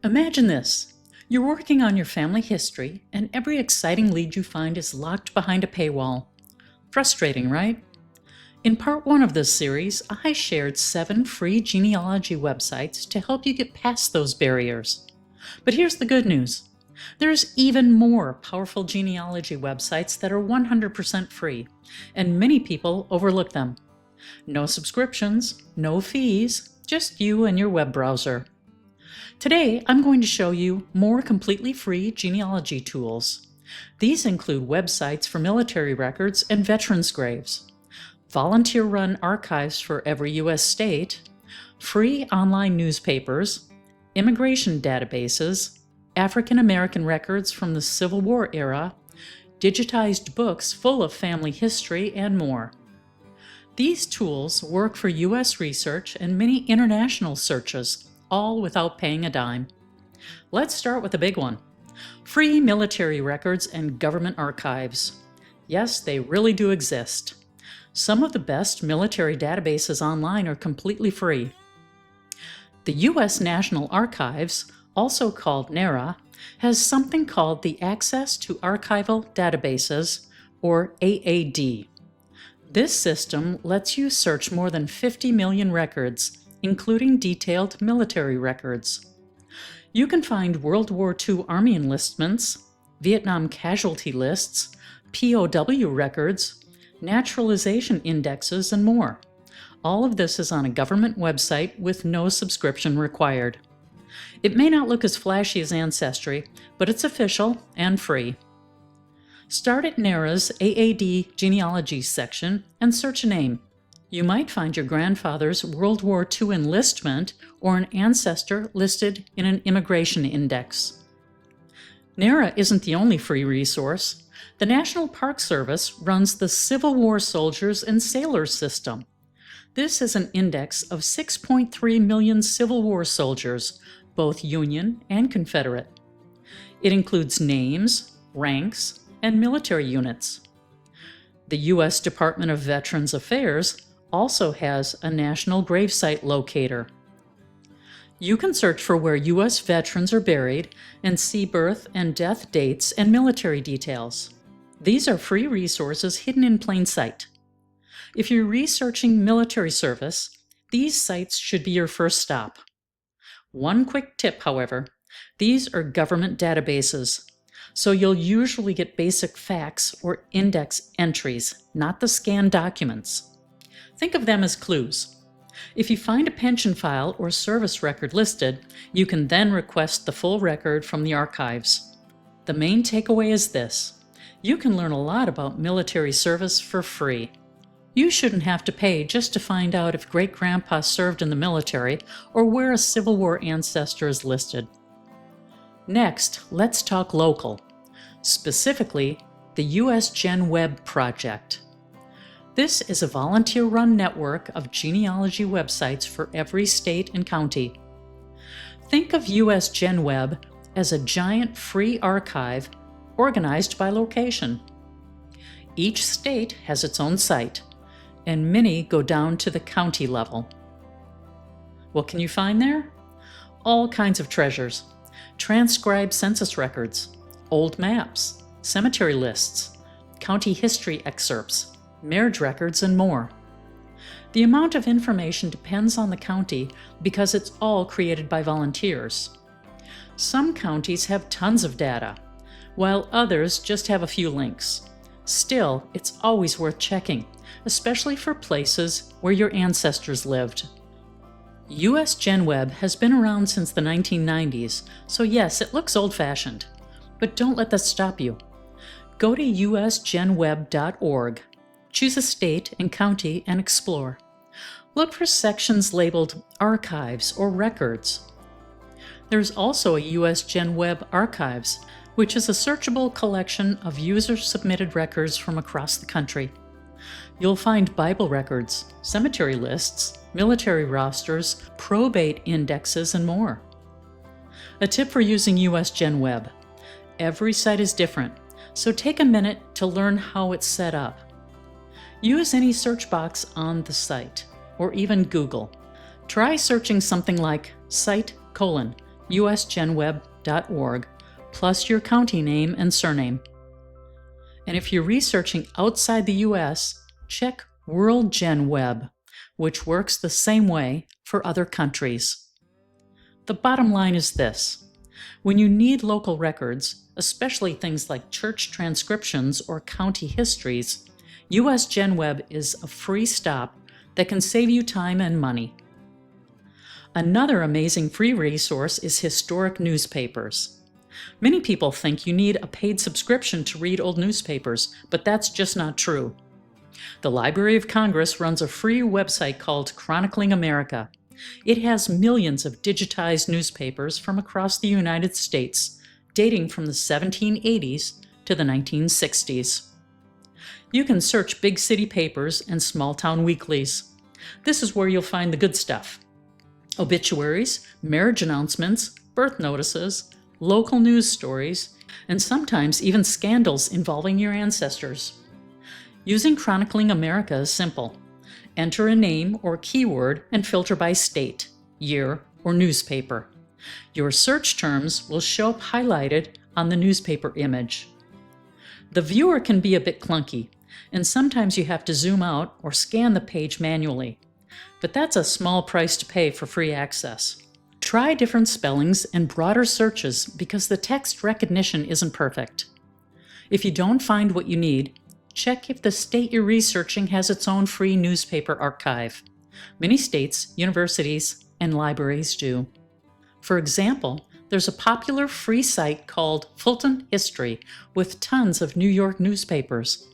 Imagine this. You're working on your family history, and every exciting lead you find is locked behind a paywall. Frustrating, right? In part 1 of this series, I shared 7 free genealogy websites to help you get past those barriers. But here's the good news. There's even more powerful genealogy websites that are 100% free, and many people overlook them. No subscriptions, no fees, just you and your web browser. Today, I'm going to show you more completely free genealogy tools. These include websites for military records and veterans' graves, volunteer-run archives for every U.S. state, free online newspapers, immigration databases, African American records from the Civil War era, digitized books full of family history, and more. These tools work for U.S. research and many international searches, all without paying a dime. Let's start with the big one. Free military records and government archives. Yes, they really do exist. Some of the best military databases online are completely free. The U.S. National Archives, also called NARA, has something called the Access to Archival Databases, or AAD. This system lets you search more than 50 million records, including detailed military records. You can find World War II Army enlistments, Vietnam casualty lists, POW records, naturalization indexes, and more. All of this is on a government website with no subscription required. It may not look as flashy as Ancestry, but it's official and free. Start at NARA's AAD Genealogy section and search a name. You might find your grandfather's World War II enlistment or an ancestor listed in an immigration index. NARA isn't the only free resource. The National Park Service runs the Civil War Soldiers and Sailors System. This is an index of 6.3 million Civil War soldiers, both Union and Confederate. It includes names, ranks, and military units. The U.S. Department of Veterans Affairs also has a national gravesite locator. You can search for where U.S. veterans are buried and see birth and death dates and military details. These are free resources hidden in plain sight. If you're researching military service, these sites should be your first stop. One quick tip, however, these are government databases, so you'll usually get basic facts or index entries, not the scanned documents. Think of them as clues. If you find a pension file or service record listed, you can then request the full record from the archives. The main takeaway is this: you can learn a lot about military service for free. You shouldn't have to pay just to find out if great-grandpa served in the military or where a Civil War ancestor is listed. Next, let's talk local, specifically the USGenWeb Project. This is a volunteer-run network of genealogy websites for every state and county. Think of USGenWeb as a giant free archive organized by location. Each state has its own site, and many go down to the county level. What can you find there? All kinds of treasures. Transcribed census records, old maps, cemetery lists, county history excerpts, marriage records, and more. The amount of information depends on the county because it's all created by volunteers. Some counties have tons of data, while others just have a few links. Still, it's always worth checking, especially for places where your ancestors lived. USGenWeb has been around since the 1990s, so yes, it looks old-fashioned. But don't let that stop you. Go to usgenweb.org. Choose a state and county and explore. Look for sections labeled Archives or Records. There's also a USGenWeb Archives, which is a searchable collection of user-submitted records from across the country. You'll find Bible records, cemetery lists, military rosters, probate indexes, and more. A tip for using USGenWeb: every site is different, so take a minute to learn how it's set up. Use any search box on the site, or even Google. Try searching something like site: USGenWeb.org, plus your county name and surname. And if you're researching outside the US, check WorldGenWeb, which works the same way for other countries. The bottom line is this: when you need local records, especially things like church transcriptions or county histories, USGenWeb is a free stop that can save you time and money. Another amazing free resource is historic newspapers. Many people think you need a paid subscription to read old newspapers, but that's just not true. The Library of Congress runs a free website called Chronicling America. It has millions of digitized newspapers from across the United States, dating from the 1780s to the 1960s. You can search big city papers and small town weeklies. This is where you'll find the good stuff: obituaries, marriage announcements, birth notices, local news stories, and sometimes even scandals involving your ancestors. Using Chronicling America is simple. Enter a name or keyword and filter by state, year, or newspaper. Your search terms will show up highlighted on the newspaper image. The viewer can be a bit clunky, and sometimes you have to zoom out or scan the page manually. But that's a small price to pay for free access. Try different spellings and broader searches because the text recognition isn't perfect. If you don't find what you need, check if the state you're researching has its own free newspaper archive. Many states, universities, and libraries do. For example, there's a popular free site called Fulton History with tons of New York newspapers.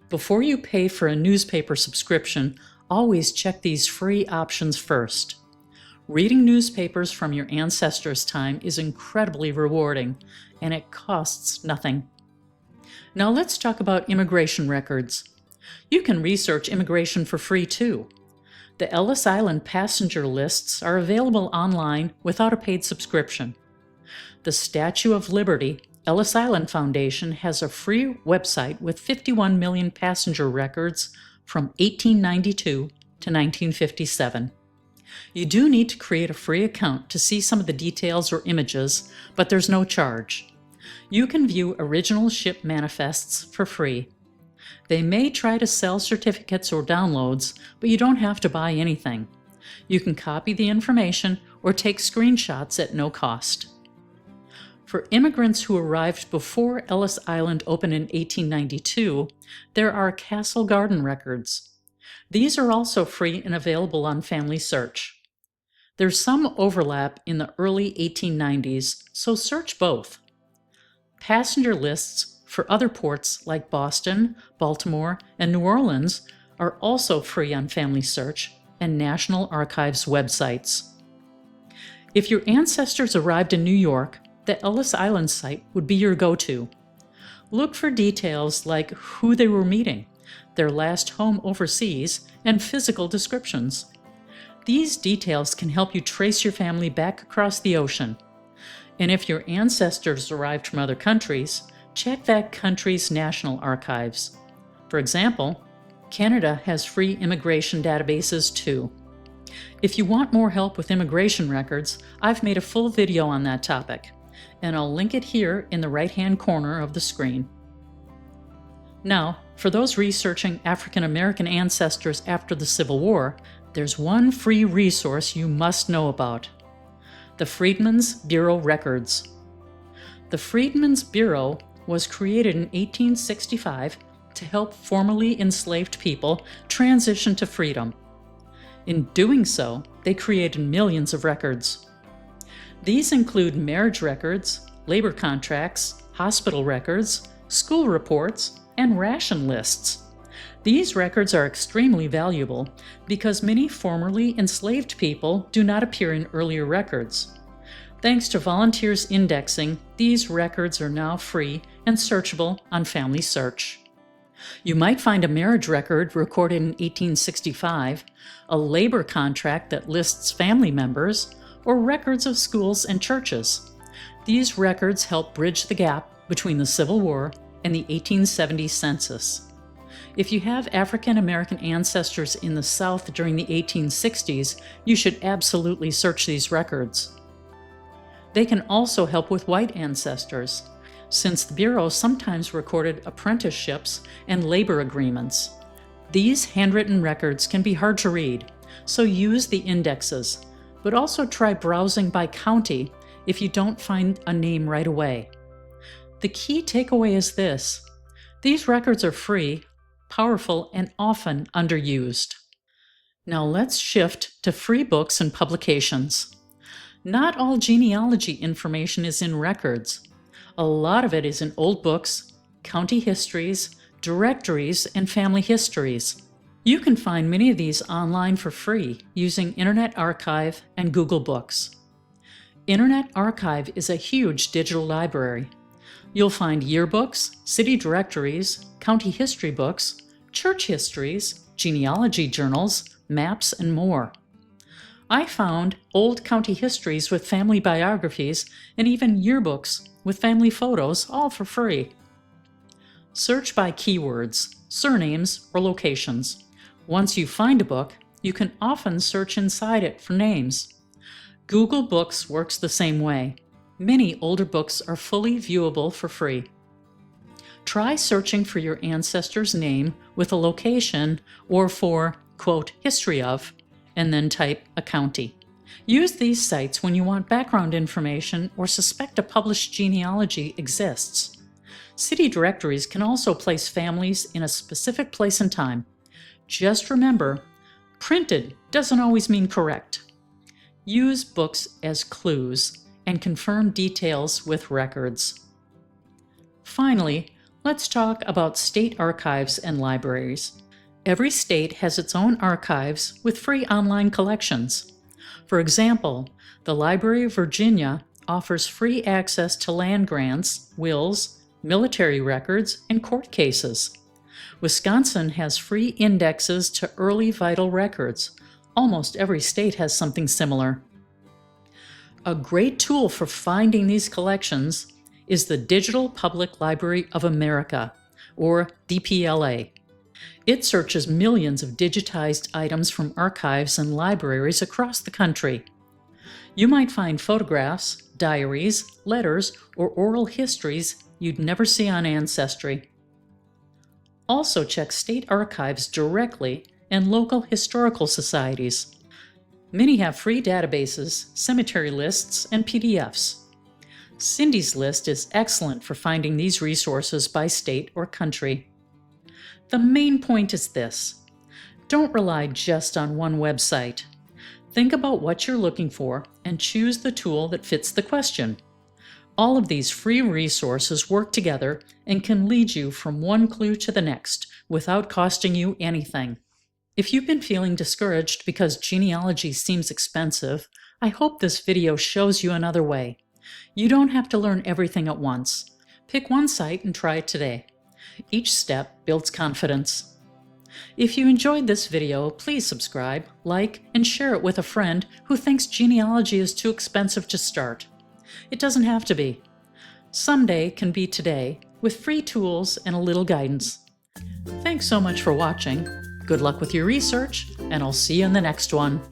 Before you pay for a newspaper subscription, always check these free options first. Reading newspapers from your ancestors' time is incredibly rewarding, and it costs nothing. Now let's talk about immigration records. You can research immigration for free too. The Ellis Island passenger lists are available online without a paid subscription. The Statue of Liberty Ellis Island Foundation has a free website with 51 million passenger records from 1892 to 1957. You do need to create a free account to see some of the details or images, but there's no charge. You can view original ship manifests for free. They may try to sell certificates or downloads, but you don't have to buy anything. You can copy the information or take screenshots at no cost. For immigrants who arrived before Ellis Island opened in 1892, there are Castle Garden records. These are also free and available on Family Search. There's some overlap in the early 1890s, so search both. Passenger lists for other ports like Boston, Baltimore, and New Orleans are also free on Family Search and National Archives websites. If your ancestors arrived in New York, the Ellis Island site would be your go-to. Look for details like who they were meeting, their last home overseas, and physical descriptions. These details can help you trace your family back across the ocean. And if your ancestors arrived from other countries, check that country's national archives. For example, Canada has free immigration databases too. If you want more help with immigration records, I've made a full video on that topic, and I'll link it here in the right-hand corner of the screen. Now, for those researching African American ancestors after the Civil War, there's one free resource you must know about: the Freedmen's Bureau records. The Freedmen's Bureau was created in 1865 to help formerly enslaved people transition to freedom. In doing so, they created millions of records. These include marriage records, labor contracts, hospital records, school reports, and ration lists. These records are extremely valuable because many formerly enslaved people do not appear in earlier records. Thanks to volunteers indexing, these records are now free and searchable on Family Search. You might find a marriage record recorded in 1865, a labor contract that lists family members, or records of schools and churches. These records help bridge the gap between the Civil War and the 1870 census. If you have African American ancestors in the South during the 1860s, you should absolutely search these records. They can also help with white ancestors, since the Bureau sometimes recorded apprenticeships and labor agreements. These handwritten records can be hard to read, so use the indexes, but also try browsing by county if you don't find a name right away. The key takeaway is this: these records are free, powerful, and often underused. Now let's shift to free books and publications. Not all genealogy information is in records. A lot of it is in old books, county histories, directories, and family histories. You can find many of these online for free using Internet Archive and Google Books. Internet Archive is a huge digital library. You'll find yearbooks, city directories, county history books, church histories, genealogy journals, maps, and more. I found old county histories with family biographies and even yearbooks with family photos, all for free. Search by keywords, surnames, or locations. Once you find a book, you can often search inside it for names. Google Books works the same way. Many older books are fully viewable for free. Try searching for your ancestor's name with a location or for, quote, history of, and then type a county. Use these sites when you want background information or suspect a published genealogy exists. City directories can also place families in a specific place and time. Just remember, printed doesn't always mean correct. Use books as clues and confirm details with records. Finally, let's talk about state archives and libraries. Every state has its own archives with free online collections. For example, the Library of Virginia offers free access to land grants, wills, military records, and court cases. Wisconsin has free indexes to early vital records. Almost every state has something similar. A great tool for finding these collections is the Digital Public Library of America, or DPLA. It searches millions of digitized items from archives and libraries across the country. You might find photographs, diaries, letters, or oral histories you'd never see on Ancestry. Also check state archives directly and local historical societies. Many have free databases, cemetery lists, and PDFs. Cindy's list is excellent for finding these resources by state or country. The main point is this: don't rely just on one website. Think about what you're looking for and choose the tool that fits the question. All of these free resources work together and can lead you from one clue to the next without costing you anything. If you've been feeling discouraged because genealogy seems expensive, I hope this video shows you another way. You don't have to learn everything at once. Pick one site and try it today. Each step builds confidence. If you enjoyed this video, please subscribe, like, and share it with a friend who thinks genealogy is too expensive to start. It doesn't have to be. Someday can be today, with free tools and a little guidance. Thanks so much for watching. Good luck with your research, and I'll see you in the next one.